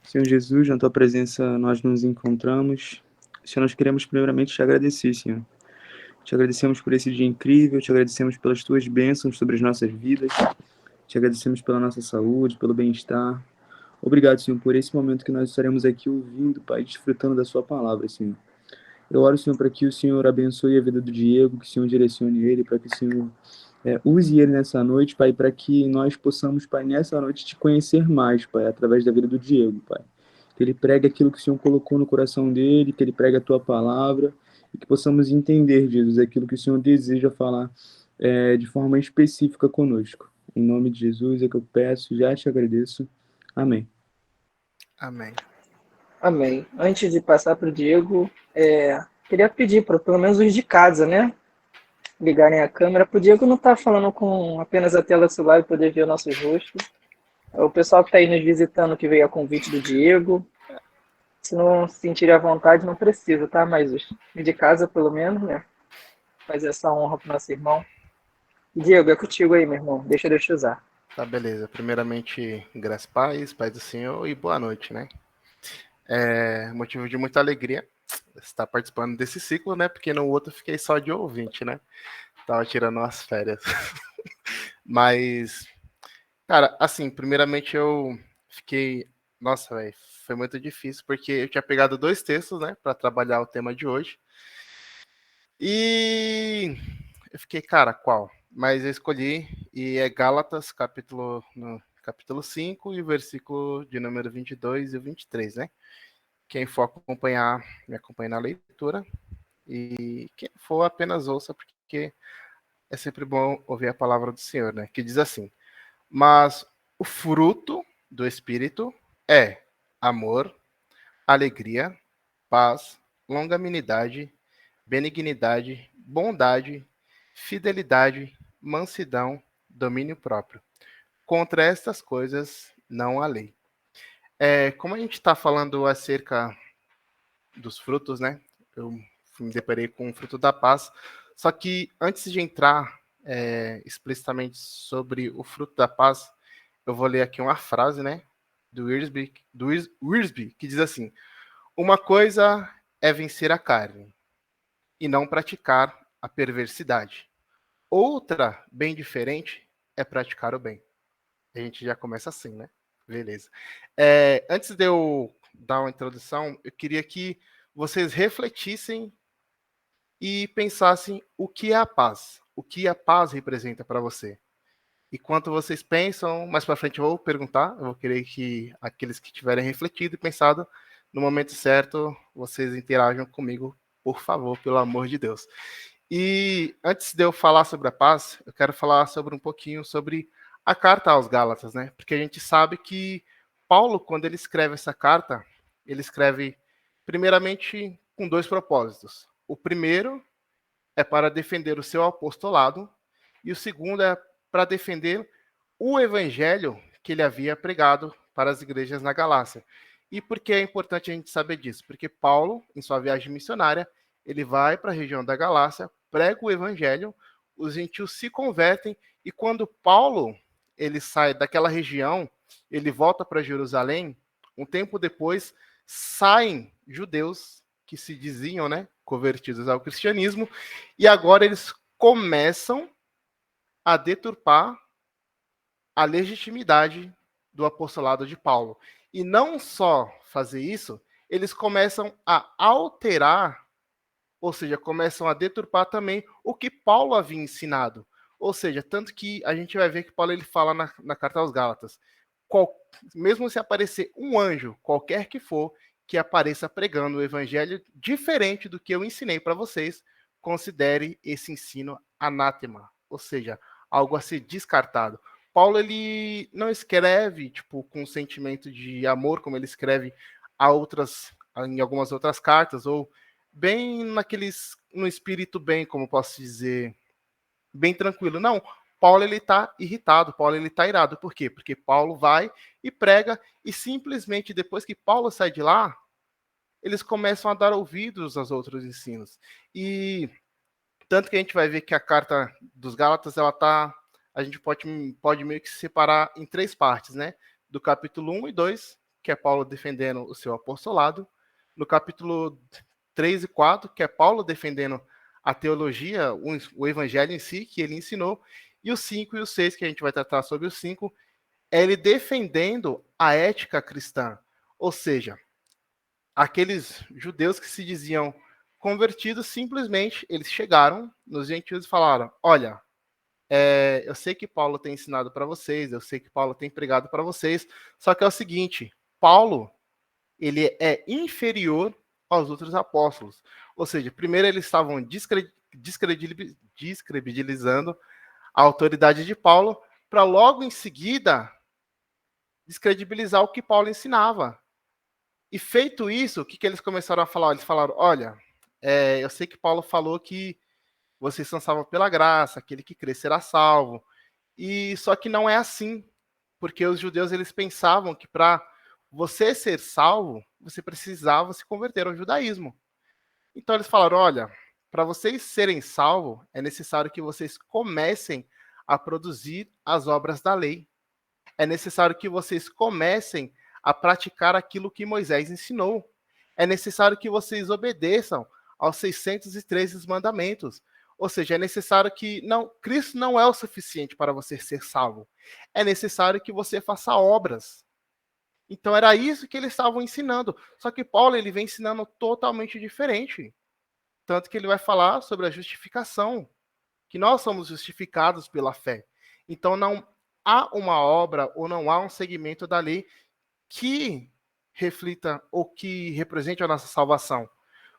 Senhor Jesus, na tua presença nós nos encontramos. Senhor, nós queremos primeiramente te agradecer, Senhor. Te agradecemos por esse dia incrível, te agradecemos pelas tuas bênçãos sobre as nossas vidas, te agradecemos pela nossa saúde, pelo bem-estar. Obrigado, Senhor, por esse momento que nós estaremos aqui ouvindo, Pai, desfrutando da sua palavra, Senhor. Eu oro, Senhor, para que o Senhor abençoe a vida do Diego, que o Senhor direcione ele, para que o Senhor use ele nessa noite, Pai, para que nós possamos, Pai, nessa noite te conhecer mais, Pai, através da vida do Diego, Pai. Que ele pregue aquilo que o Senhor colocou no coração dele, que ele pregue a tua palavra, e que possamos entender, Jesus, aquilo que o Senhor deseja falar de forma específica conosco. Em nome de Jesus é que eu peço, já te agradeço. Amém. Amém. Amém. Antes de passar para o Diego, queria pedir para pelo menos os de casa, né? Ligarem a câmera, para o Diego não estar falando com apenas a tela do celular e poder ver nossos rostos. O pessoal que está aí nos visitando, que veio a convite do Diego, se não se sentir à vontade, não precisa, tá? Mas os de casa, pelo menos, né? Fazer essa honra para o nosso irmão. Diego, é contigo aí, meu irmão. Deixa Deus te usar. Tá, beleza. Primeiramente, graças paz do Senhor e boa noite, né? Motivo de muita alegria estar participando desse ciclo, né? Porque no outro eu fiquei só de ouvinte, né? Tava tirando umas férias. Mas, cara, assim, primeiramente eu fiquei... Nossa, velho, foi muito difícil, porque eu tinha pegado 2 textos, né? Pra trabalhar o tema de hoje. E eu fiquei, cara, qual? Mas eu escolhi, e é Gálatas, capítulo 5 e versículo de número 22 e 23, né? Quem for acompanhar, me acompanhe na leitura. E quem for, apenas ouça, porque é sempre bom ouvir a palavra do Senhor, né? Que diz assim: mas o fruto do Espírito é amor, alegria, paz, longanimidade, benignidade, bondade, fidelidade, mansidão, domínio próprio. Contra estas coisas não há lei. Como a gente está falando acerca dos frutos, né? Eu me deparei com o fruto da paz. Só que antes de entrar explicitamente sobre o fruto da paz, eu vou ler aqui uma frase, né? Do Wiersbe, que diz assim: uma coisa é vencer a carne e não praticar a perversidade. Outra, bem diferente, é praticar o bem. A gente já começa assim, né? Beleza. Antes de eu dar uma introdução, eu queria que vocês refletissem e pensassem o que é a paz. O que a paz representa para você. Enquanto vocês pensam, mais para frente eu vou perguntar, eu vou querer que aqueles que tiverem refletido e pensado, no momento certo, vocês interajam comigo, por favor, pelo amor de Deus. E antes de eu falar sobre a paz, eu quero falar sobre um pouquinho sobre a carta aos Gálatas, né? Porque a gente sabe que Paulo, quando ele escreve essa carta, ele escreve primeiramente com 2 propósitos. O primeiro é para defender o seu apostolado e o segundo é para defender o evangelho que ele havia pregado para as igrejas na Galácia. E por que é importante a gente saber disso? Porque Paulo, em sua viagem missionária, ele vai para a região da Galácia, prega o evangelho, os gentios se convertem, e quando Paulo ele sai daquela região, ele volta para Jerusalém, um tempo depois saem judeus que se diziam, né, convertidos ao cristianismo, e agora eles começam a deturpar a legitimidade do apostolado de Paulo. E não só fazer isso, eles começam a alterar, ou seja, começam a deturpar também o que Paulo havia ensinado. Ou seja, tanto que a gente vai ver que Paulo ele fala na carta aos Gálatas, mesmo se aparecer um anjo, qualquer que for, que apareça pregando o evangelho diferente do que eu ensinei para vocês, considere esse ensino anátema, ou seja, algo a ser descartado. Paulo ele não escreve tipo com sentimento de amor como ele escreve em algumas outras cartas, ou bem no espírito bem, como posso dizer, bem tranquilo. Não, Paulo ele está irritado, Paulo ele está irado. Por quê? Porque Paulo vai e prega, e simplesmente depois que Paulo sai de lá, eles começam a dar ouvidos aos outros ensinos. E tanto que a gente vai ver que a carta dos Gálatas, a gente pode meio que separar em 3 partes, né? Do capítulo 1 e 2, que é Paulo defendendo o seu apostolado. No capítulo 3 e 4, que é Paulo defendendo a teologia, o evangelho em si, que ele ensinou. E o 5 e o 6, que a gente vai tratar sobre o 5, é ele defendendo a ética cristã. Ou seja, aqueles judeus que se diziam convertidos, simplesmente eles chegaram nos gentios e falaram: olha, eu sei que Paulo tem ensinado para vocês, eu sei que Paulo tem pregado para vocês, só que é o seguinte, Paulo, ele é inferior aos outros apóstolos. Ou seja, primeiro eles estavam descredibilizando a autoridade de Paulo, para logo em seguida descredibilizar o que Paulo ensinava. E feito isso, o que eles começaram a falar? Eles falaram: olha, eu sei que Paulo falou que vocês são salvos pela graça, aquele que crê será salvo. E só que não é assim, porque os judeus eles pensavam que para você ser salvo, você precisava se converter ao judaísmo. Então eles falaram: olha, para vocês serem salvos, é necessário que vocês comecem a produzir as obras da lei. É necessário que vocês comecem a praticar aquilo que Moisés ensinou. É necessário que vocês obedeçam aos 613 mandamentos. Ou seja, é necessário que Cristo não é o suficiente para você ser salvo. É necessário que você faça obras. Então era isso que eles estavam ensinando. Só que Paulo ele vem ensinando totalmente diferente. Tanto que ele vai falar sobre a justificação, que nós somos justificados pela fé. Então não há uma obra ou não há um segmento da lei que reflita ou que represente a nossa salvação.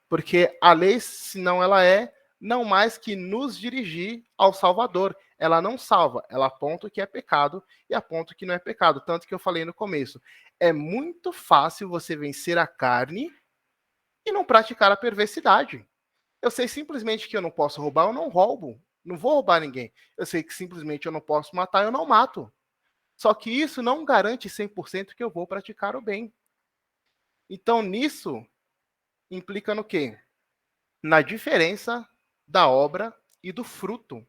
Porque a lei, senão ela é não mais que nos dirigir ao Salvador. Ela não salva, ela aponta o que é pecado e aponta o que não é pecado. Tanto que eu falei no começo, é muito fácil você vencer a carne e não praticar a perversidade. Eu sei simplesmente que eu não posso roubar, eu não roubo. Não vou roubar ninguém. Eu sei que simplesmente eu não posso matar, eu não mato. Só que isso não garante 100% que eu vou praticar o bem. Então, nisso, implica no quê? Na diferença da obra e do fruto.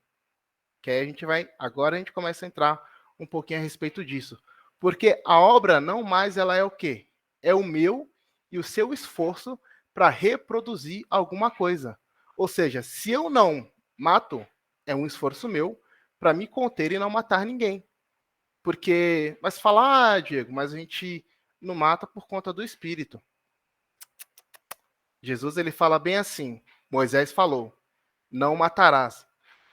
Que aí agora a gente começa a entrar um pouquinho a respeito disso. Porque a obra não mais ela é o quê? É o meu e o seu esforço para reproduzir alguma coisa. Ou seja, se eu não mato, é um esforço meu para me conter e não matar ninguém. Porque, mas falar, Diego, mas a gente não mata por conta do Espírito. Jesus ele fala bem assim, Moisés falou, não matarás.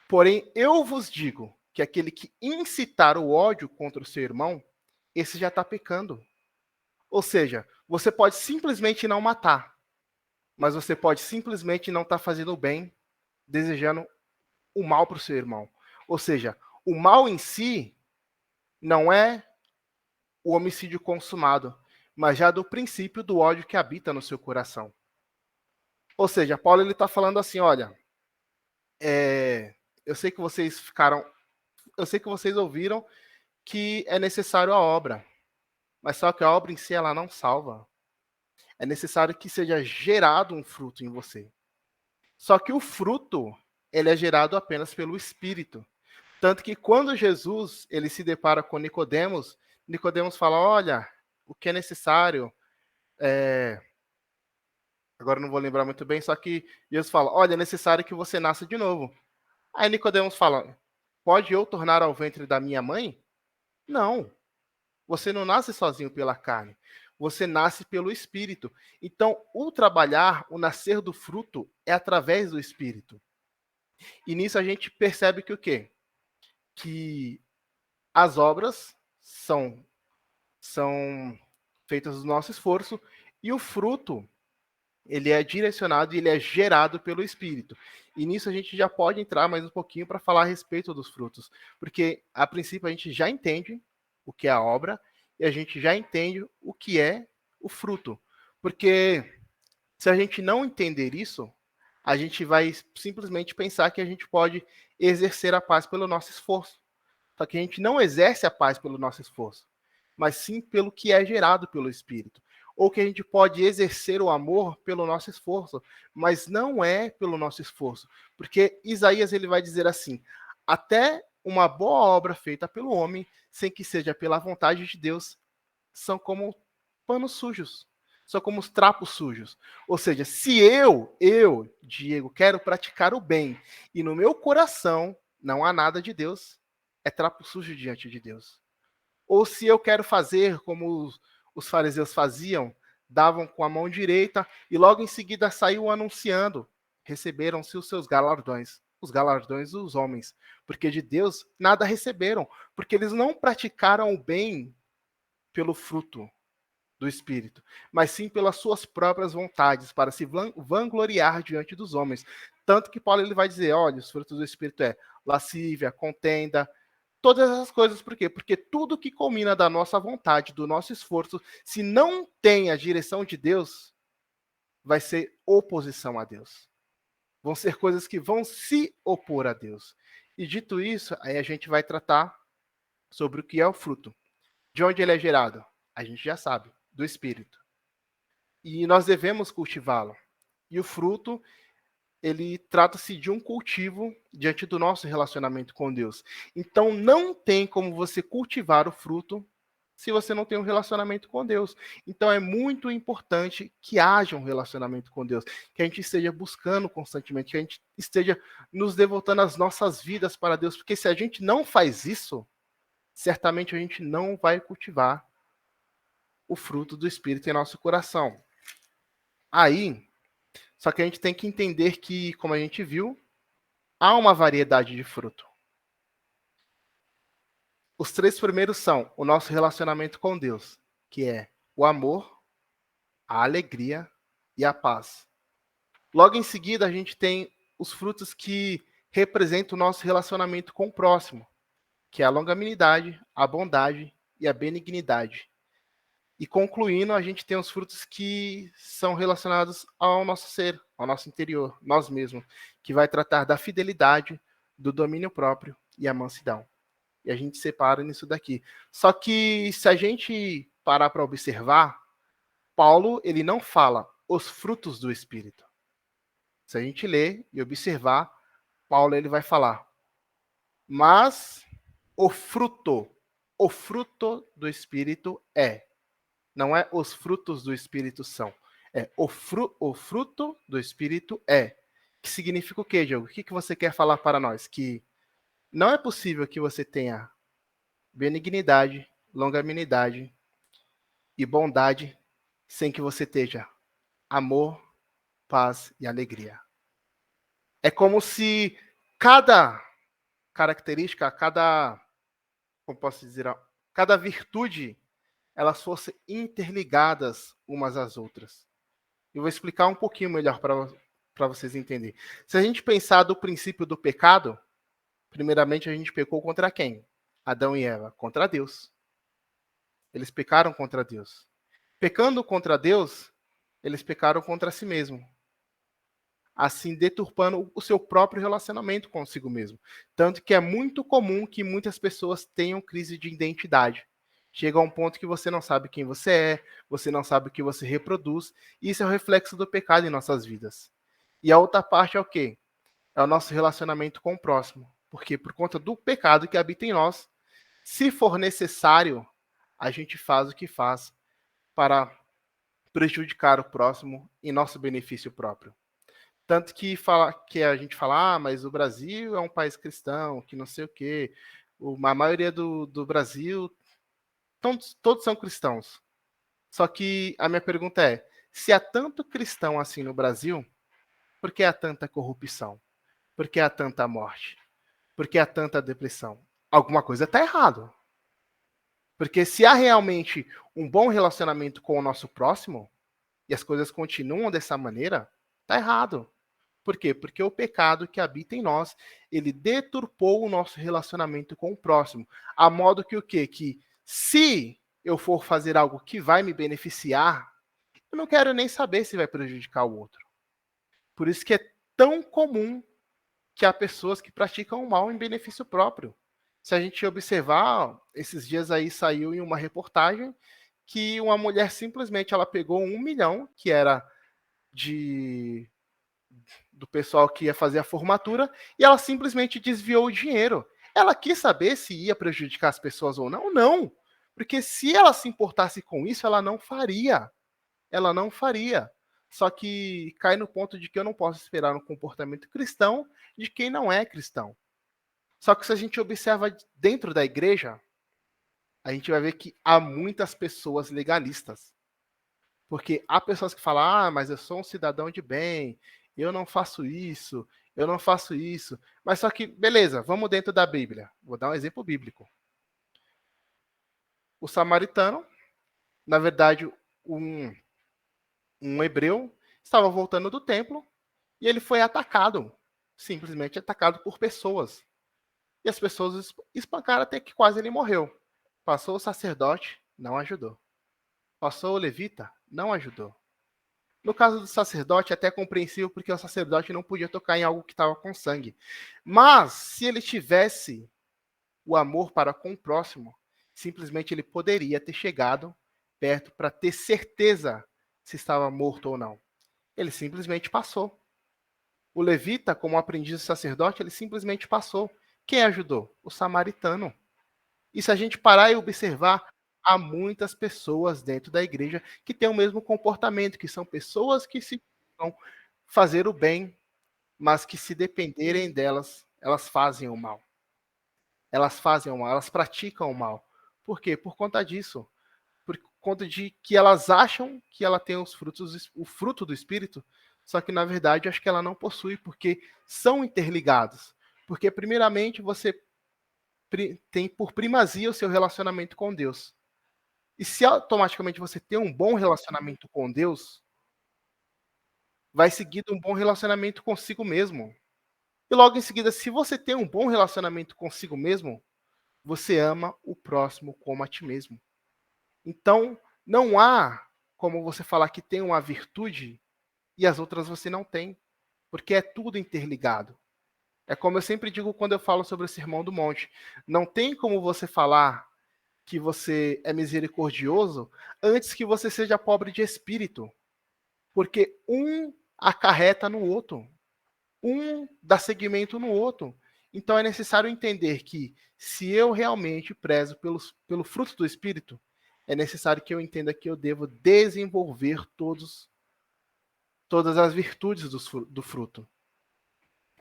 Porém, eu vos digo que aquele que incitar o ódio contra o seu irmão, esse já está pecando. Ou seja, você pode simplesmente não matar, mas você pode simplesmente não estar fazendo o bem, desejando o mal para o seu irmão. Ou seja, o mal em si não é o homicídio consumado, mas já do princípio do ódio que habita no seu coração. Ou seja, Paulo ele está falando assim, olha, eu sei que vocês ouviram que é necessário a obra, mas só que a obra em si ela não salva. É necessário que seja gerado um fruto em você. Só que o fruto ele é gerado apenas pelo Espírito. Tanto que quando Jesus ele se depara com Nicodemos, Nicodemos fala, olha, o que é necessário, agora não vou lembrar muito bem, só que Jesus fala, olha, é necessário que você nasça de novo. Aí Nicodemos fala, pode eu tornar ao ventre da minha mãe? Não, você não nasce sozinho pela carne, você nasce pelo Espírito. Então, o trabalhar, o nascer do fruto é através do Espírito. E nisso a gente percebe que o quê? Que as obras são feitas do nosso esforço e o fruto ele é direcionado e ele é gerado pelo Espírito. E nisso a gente já pode entrar mais um pouquinho para falar a respeito dos frutos, porque a princípio a gente já entende o que é a obra e a gente já entende o que é o fruto. Porque se a gente não entender isso, a gente vai simplesmente pensar que a gente pode exercer a paz pelo nosso esforço. Só que a gente não exerce a paz pelo nosso esforço, mas sim pelo que é gerado pelo Espírito. Ou que a gente pode exercer o amor pelo nosso esforço, mas não é pelo nosso esforço. Porque Isaías ele vai dizer assim, até uma boa obra feita pelo homem, sem que seja pela vontade de Deus, são como panos sujos. São como os trapos sujos. Ou seja, se eu, Diego, quero praticar o bem e no meu coração não há nada de Deus, é trapo sujo diante de Deus. Ou se eu quero fazer como os fariseus faziam, davam com a mão direita e logo em seguida saiu anunciando, receberam-se os seus galardões. Os galardões dos homens, porque de Deus nada receberam, porque eles não praticaram o bem pelo fruto do Espírito, mas sim pelas suas próprias vontades, para se vangloriar diante dos homens. Tanto que Paulo ele vai dizer, olha, os frutos do Espírito é lascívia, contenda, todas essas coisas, por quê? Porque tudo que culmina da nossa vontade, do nosso esforço, se não tem a direção de Deus, vai ser oposição a Deus. Vão ser coisas que vão se opor a Deus. E dito isso, aí a gente vai tratar sobre o que é o fruto. De onde ele é gerado? A gente já sabe, do Espírito. E nós devemos cultivá-lo. E o fruto, ele trata-se de um cultivo diante do nosso relacionamento com Deus. Então, não tem como você cultivar o fruto se você não tem um relacionamento com Deus. Então, é muito importante que haja um relacionamento com Deus, que a gente esteja buscando constantemente, que a gente esteja nos devotando as nossas vidas para Deus, porque se a gente não faz isso, certamente a gente não vai cultivar o fruto do Espírito em nosso coração. Aí, só que a gente tem que entender que, como a gente viu, há uma variedade de fruto. Os 3 primeiros são o nosso relacionamento com Deus, que é o amor, a alegria e a paz. Logo em seguida, a gente tem os frutos que representam o nosso relacionamento com o próximo, que é a longanimidade, a bondade e a benignidade. E concluindo, a gente tem os frutos que são relacionados ao nosso ser, ao nosso interior, nós mesmos, que vai tratar da fidelidade, do domínio próprio e a mansidão. E a gente separa nisso daqui. Só que se a gente parar para observar, Paulo ele não fala os frutos do Espírito. Se a gente ler e observar, Paulo ele vai falar, mas o fruto do Espírito é. Não é os frutos do Espírito são. É o fruto do Espírito é. Que significa o quê, Diogo? O que você quer falar para nós? Que não é possível que você tenha benignidade, longanimidade e bondade sem que você tenha amor, paz e alegria. É como se cada característica, como posso dizer, cada virtude elas fossem interligadas umas às outras. Eu vou explicar um pouquinho melhor para vocês entenderem. Se a gente pensar do princípio do pecado, primeiramente a gente pecou contra quem? Adão e Eva. Contra Deus. Eles pecaram contra Deus. Pecando contra Deus, eles pecaram contra si mesmo. Assim, deturpando o seu próprio relacionamento consigo mesmo. Tanto que é muito comum que muitas pessoas tenham crise de identidade. Chega a um ponto que você não sabe quem você não sabe o que você reproduz, e isso é o reflexo do pecado em nossas vidas. E a outra parte é o quê? É o nosso relacionamento com o próximo. Porque por conta do pecado que habita em nós, se for necessário, a gente faz o que faz para prejudicar o próximo em nosso benefício próprio. Tanto que a gente fala, mas o Brasil é um país cristão, que não sei o quê. A maioria do Brasil todos são cristãos. Só que a minha pergunta é, se há tanto cristão assim no Brasil, por que há tanta corrupção? Por que há tanta morte? Por que há tanta depressão? Alguma coisa está errado. Porque se há realmente um bom relacionamento com o nosso próximo, e as coisas continuam dessa maneira, está errado. Por quê? Porque o pecado que habita em nós, ele deturpou o nosso relacionamento com o próximo. A modo que o quê? Que se eu for fazer algo que vai me beneficiar, eu não quero nem saber se vai prejudicar o outro. Por isso que é tão comum que há pessoas que praticam o mal em benefício próprio. Se a gente observar, esses dias aí saiu em uma reportagem que uma mulher simplesmente ela pegou 1 milhão, que era do pessoal que ia fazer a formatura, e ela simplesmente desviou o dinheiro. Ela quis saber se ia prejudicar as pessoas ou não? Não. Porque se ela se importasse com isso, ela não faria. Ela não faria. Só que cai no ponto de que eu não posso esperar um comportamento cristão de quem não é cristão. Só que se a gente observa dentro da igreja, a gente vai ver que há muitas pessoas legalistas. Porque há pessoas que falam, mas eu sou um cidadão de bem, eu não faço isso, eu não faço isso. Mas só que, beleza, vamos dentro da Bíblia. Vou dar um exemplo bíblico. O samaritano, na verdade, um hebreu, estava voltando do templo e ele foi atacado, simplesmente atacado por pessoas. E as pessoas espancaram até que quase ele morreu. Passou o sacerdote, não ajudou. Passou o levita, não ajudou. No caso do sacerdote, é até compreensível, porque o sacerdote não podia tocar em algo que estava com sangue. Mas, se ele tivesse o amor para com o próximo, simplesmente ele poderia ter chegado perto para ter certeza se estava morto ou não. Ele simplesmente passou. O levita, como aprendiz do sacerdote, ele simplesmente passou. Quem ajudou? O samaritano. E se a gente parar e observar, há muitas pessoas dentro da igreja que têm o mesmo comportamento, que são pessoas que se vão fazer o bem, mas que se dependerem delas, elas fazem o mal. Elas fazem o mal, elas praticam o mal. Por quê? Por conta disso. Por conta de que elas acham que ela tem os frutos, o fruto do Espírito, só que na verdade acho que ela não possui, porque são interligados. Porque primeiramente você tem por primazia o seu relacionamento com Deus. E se automaticamente você tem um bom relacionamento com Deus, vai seguido um bom relacionamento consigo mesmo. E logo em seguida, se você tem um bom relacionamento consigo mesmo, você ama o próximo como a ti mesmo. Então, não há como você falar que tem uma virtude e as outras você não tem, porque é tudo interligado. É como eu sempre digo quando eu falo sobre o Sermão do Monte. Não tem como você falar que você é misericordioso antes que você seja pobre de espírito. Porque um acarreta no outro. Um dá seguimento no outro. Então é necessário entender que se eu realmente prezo pelo fruto do Espírito, é necessário que eu entenda que eu devo desenvolver todas as virtudes do fruto.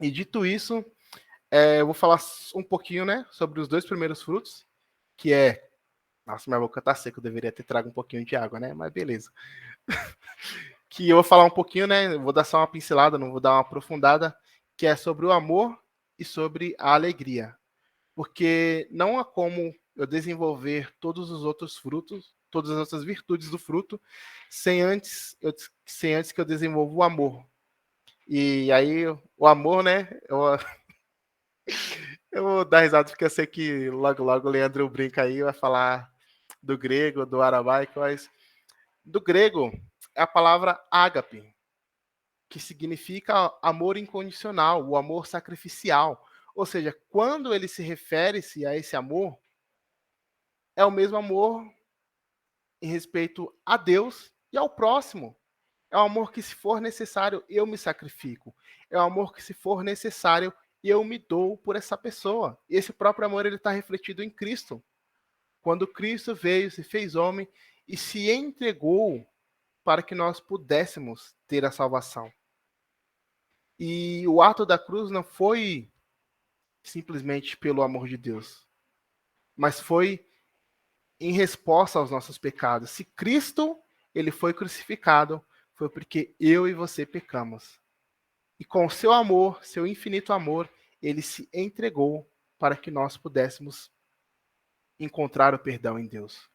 E dito isso, eu vou falar um pouquinho, né, sobre os 2 primeiros frutos, que é... Nossa, minha boca tá seca, eu deveria ter trago um pouquinho de água, né? Mas beleza. Que eu vou falar um pouquinho, né? Vou dar só uma pincelada, não vou dar uma aprofundada, que é sobre o amor e sobre a alegria. Porque não há como eu desenvolver todos os outros frutos, todas as outras virtudes do fruto, sem antes que eu desenvolva o amor. E aí, o amor, né? Eu vou dar risada porque eu sei que logo, logo o Leandro brinca aí, vai falar do grego, do aramaico, mas do grego é a palavra ágape, que significa amor incondicional, o amor sacrificial. Ou seja, quando ele se refere-se a esse amor, é o mesmo amor em respeito a Deus e ao próximo. É o amor que, se for necessário, eu me sacrifico. É o amor que, se for necessário, eu me dou por essa pessoa. E esse próprio amor ele está refletido em Cristo. Quando Cristo veio, se fez homem e se entregou para que nós pudéssemos ter a salvação. E o ato da cruz não foi simplesmente pelo amor de Deus, mas foi em resposta aos nossos pecados. Se Cristo ele foi crucificado, foi porque eu e você pecamos. E com o seu amor, seu infinito amor, ele se entregou para que nós pudéssemos encontrar o perdão em Deus.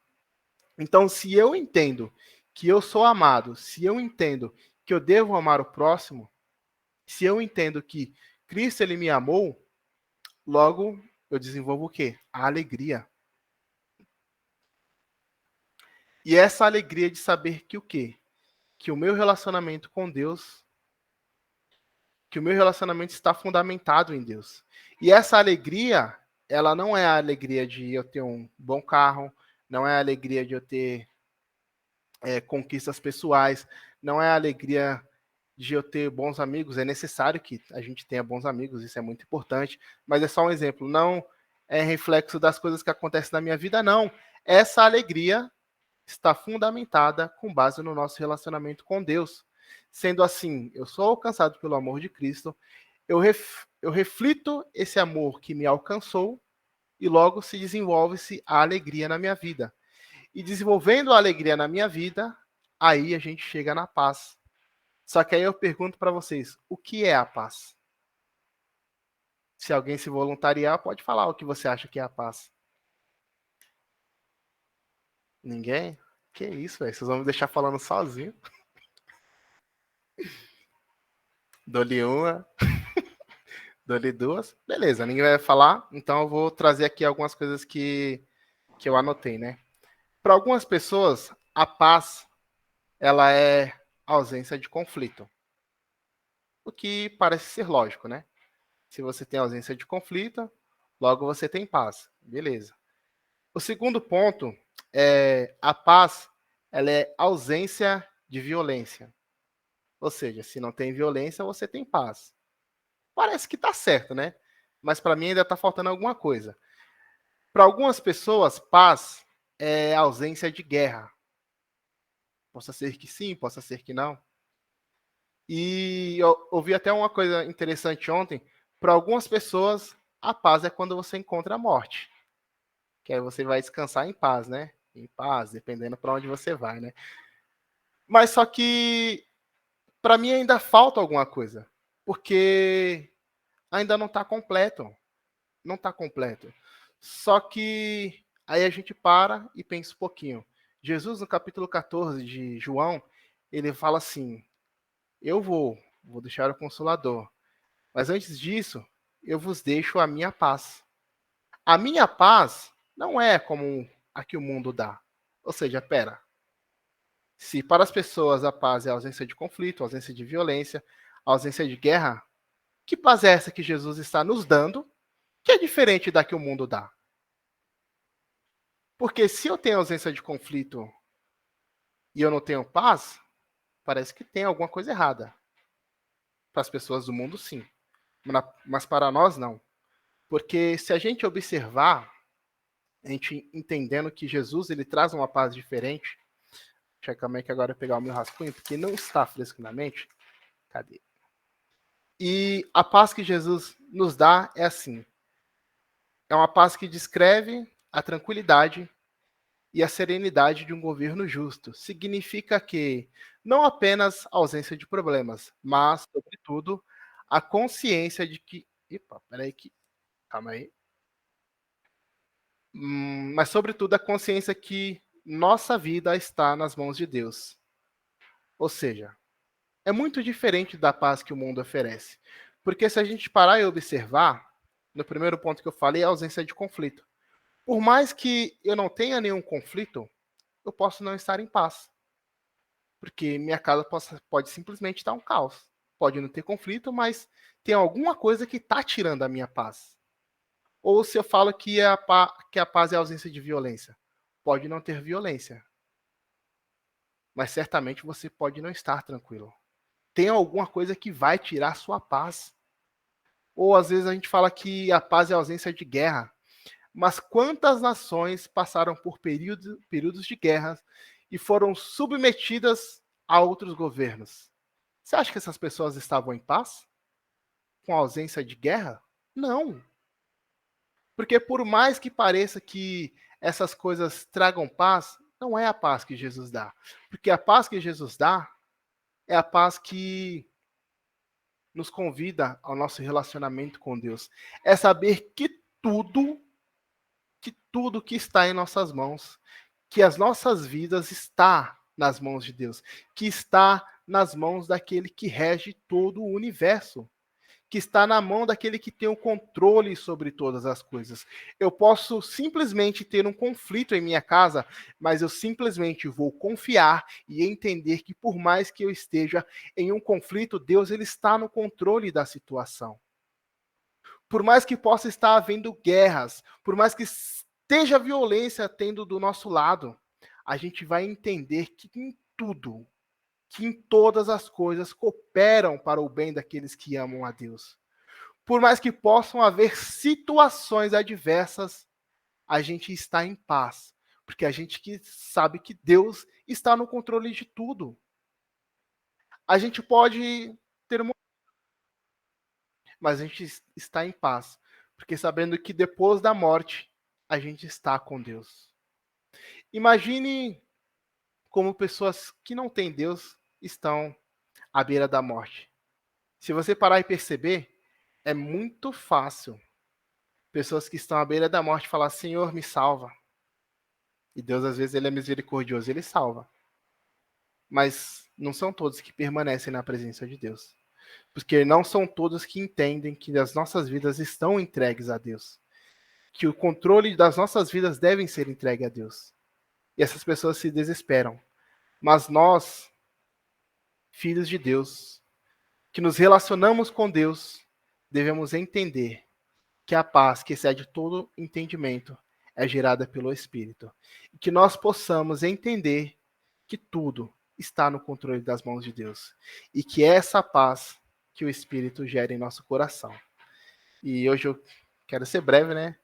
Então, se eu entendo que eu sou amado, se eu entendo que eu devo amar o próximo, se eu entendo que Cristo ele me amou, logo eu desenvolvo o quê? A alegria. E essa alegria de saber que o quê? Que o meu relacionamento com Deus, que o meu relacionamento está fundamentado em Deus. E essa alegria, ela não é a alegria de eu ter um bom carro, não é a alegria de eu ter conquistas pessoais, não é a alegria de eu ter bons amigos. É necessário que a gente tenha bons amigos, isso é muito importante, mas é só um exemplo, não é reflexo das coisas que acontecem na minha vida, não. essa alegria está fundamentada com base no nosso relacionamento com Deus. Sendo assim, eu sou alcançado pelo amor de Cristo, eu reflito esse amor que me alcançou e logo se desenvolve-se a alegria na minha vida. E desenvolvendo a alegria na minha vida, aí a gente chega na paz. Só que aí eu pergunto para vocês, o que é a paz? Se alguém se voluntariar, pode falar o que você acha que é a paz. Ninguém? Que isso, velho? Vocês vão me deixar falando sozinho? Dou-lhe uma, dou-lhe duas. Beleza, ninguém vai falar, então eu vou trazer aqui algumas coisas que eu anotei, né? Para algumas pessoas, a paz, ela é ausência de conflito. O que parece ser lógico, né? Se você tem ausência de conflito, logo você tem paz. Beleza. O segundo ponto é a paz, ela é ausência de violência. Ou seja, se não tem violência, você tem paz. Parece que está certo, né? Mas para mim ainda está faltando alguma coisa. Para algumas pessoas, paz é ausência de guerra. Possa ser que sim, possa ser que não. E eu ouvi até uma coisa interessante ontem. Para algumas pessoas, a paz é quando você encontra a morte. Que aí você vai descansar em paz, né? Em paz, dependendo para onde você vai, né? Mas só que para mim ainda falta alguma coisa. Porque ainda não está completo. Não está completo. Só que aí a gente para e pensa um pouquinho. Jesus, no capítulo 14 de João, ele fala assim: eu vou deixar o Consolador. Mas antes disso, eu vos deixo a minha paz. A minha paz não é como a que o mundo dá. Ou seja, pera. Se para as pessoas a paz é a ausência de conflito, a ausência de violência, a ausência de guerra, que paz é essa que Jesus está nos dando, que é diferente da que o mundo dá? Porque se eu tenho ausência de conflito e eu não tenho paz, parece que tem alguma coisa errada. Para as pessoas do mundo, sim. Mas para nós, não. Porque se a gente observar, a gente entendendo que Jesus ele traz uma paz diferente. Deixa eu calma aí que agora eu pegar o meu rascunho, porque não está fresco na mente. Cadê? E a paz que Jesus nos dá é assim. É uma paz que descreve a tranquilidade e a serenidade de um governo justo. Significa que não apenas a ausência de problemas, mas, sobretudo, a consciência de que... Epa, peraí que... Calma aí. Mas, sobretudo, a consciência que nossa vida está nas mãos de Deus. Ou seja, é muito diferente da paz que o mundo oferece. Porque se a gente parar e observar, no primeiro ponto que eu falei, a ausência de conflito. Por mais que eu não tenha nenhum conflito, eu posso não estar em paz. Porque minha casa pode simplesmente estar um caos. Pode não ter conflito, mas tem alguma coisa que está tirando a minha paz. Ou se eu falo que a paz é a ausência de violência. Pode não ter violência. Mas certamente você pode não estar tranquilo. Tem alguma coisa que vai tirar sua paz. Ou às vezes a gente fala que a paz é a ausência de guerra. Mas quantas nações passaram por períodos de guerra e foram submetidas a outros governos? Você acha que essas pessoas estavam em paz? Com a ausência de guerra? Não. Porque por mais que pareça que essas coisas tragam paz, não é a paz que Jesus dá. Porque a paz que Jesus dá é a paz que nos convida ao nosso relacionamento com Deus. É saber que tudo que está em nossas mãos, que as nossas vidas está nas mãos de Deus, que está nas mãos daquele que rege todo o universo, que está na mão daquele que tem o controle sobre todas as coisas. Eu posso simplesmente ter um conflito em minha casa, mas eu simplesmente vou confiar e entender que por mais que eu esteja em um conflito, Deus ele está no controle da situação. Por mais que possa estar havendo guerras, por mais que esteja violência tendo do nosso lado, a gente vai entender que em tudo, que em todas as coisas cooperam para o bem daqueles que amam a Deus. Por mais que possam haver situações adversas, a gente está em paz. Porque a gente que sabe que Deus está no controle de tudo. A gente pode ter uma... mas a gente está em paz. Porque sabendo que depois da morte, a gente está com Deus. Imagine como pessoas que não têm Deus estão à beira da morte. Se você parar e perceber, é muito fácil pessoas que estão à beira da morte falar: Senhor, me salva. E Deus, às vezes, ele é misericordioso, ele salva. Mas não são todos que permanecem na presença de Deus. Porque não são todos que entendem que as nossas vidas estão entregues a Deus. Que o controle das nossas vidas devem ser entregue a Deus. E essas pessoas se desesperam. Mas nós, filhos de Deus, que nos relacionamos com Deus, devemos entender que a paz que excede todo entendimento é gerada pelo Espírito. E que nós possamos entender que tudo está no controle das mãos de Deus. E que é essa paz que o Espírito gera em nosso coração. E hoje eu quero ser breve, né?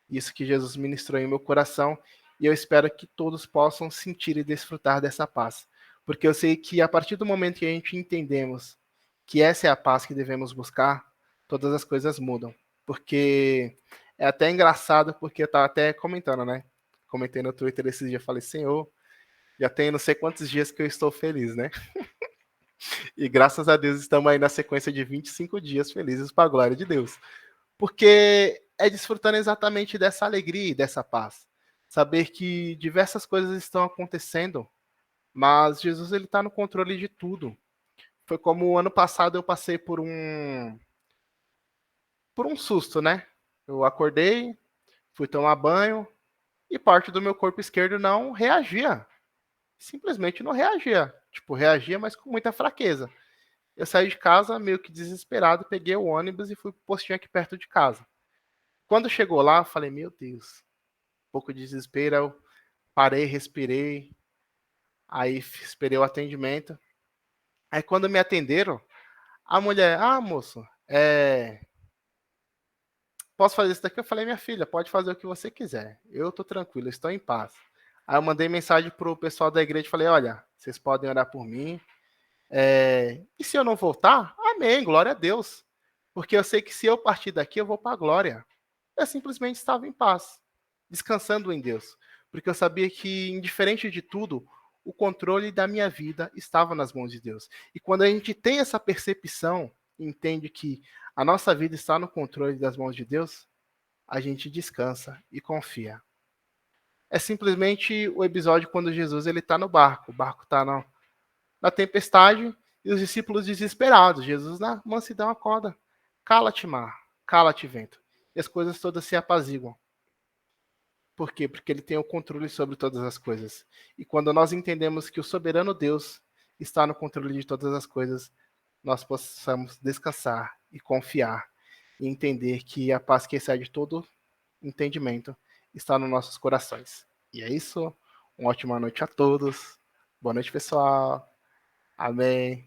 Isso que Jesus ministrou em meu coração. E eu espero que todos possam sentir e desfrutar dessa paz. Porque eu sei que a partir do momento que a gente entendemos que essa é a paz que devemos buscar, todas as coisas mudam. Porque é até engraçado, porque eu estava até comentando, né? Comentei no Twitter esses dias, falei: Senhor, já tem não sei quantos dias que eu estou feliz, né? E graças a Deus estamos aí na sequência de 25 dias felizes para a glória de Deus. Porque é desfrutando exatamente dessa alegria e dessa paz. Saber que diversas coisas estão acontecendo, mas Jesus ele está no controle de tudo. Foi como o ano passado eu passei por um susto, né? Eu acordei, fui tomar banho e parte do meu corpo esquerdo não reagia. Simplesmente não reagia. Tipo, reagia, mas com muita fraqueza. Eu saí de casa meio que desesperado, peguei o ônibus e fui pro postinho aqui perto de casa. Quando chegou lá, eu falei: meu Deus, um pouco de desespero, eu parei, respirei, aí esperei o atendimento. Aí quando me atenderam, a mulher: moço, posso fazer isso daqui? Eu falei: minha filha, pode fazer o que você quiser. Eu tô tranquilo, estou em paz. Aí eu mandei mensagem pro pessoal da igreja e falei: olha, vocês podem orar por mim. E se eu não voltar? Amém, glória a Deus. Porque eu sei que se eu partir daqui, eu vou para a glória. Eu simplesmente estava em paz, descansando em Deus. Porque eu sabia que, indiferente de tudo, o controle da minha vida estava nas mãos de Deus. E quando a gente tem essa percepção, entende que a nossa vida está no controle das mãos de Deus, a gente descansa e confia. É simplesmente o episódio quando Jesus ele está no barco. O barco está na tempestade e os discípulos desesperados. Jesus na mansidão acorda. Cala-te, mar. Cala-te, vento. E as coisas todas se apaziguam. Por quê? Porque ele tem o controle sobre todas as coisas. E quando nós entendemos que o soberano Deus está no controle de todas as coisas, nós possamos descansar e confiar e entender que a paz que excede todo entendimento está nos nossos corações. E é isso. Uma ótima noite a todos. Boa noite, pessoal. Amém.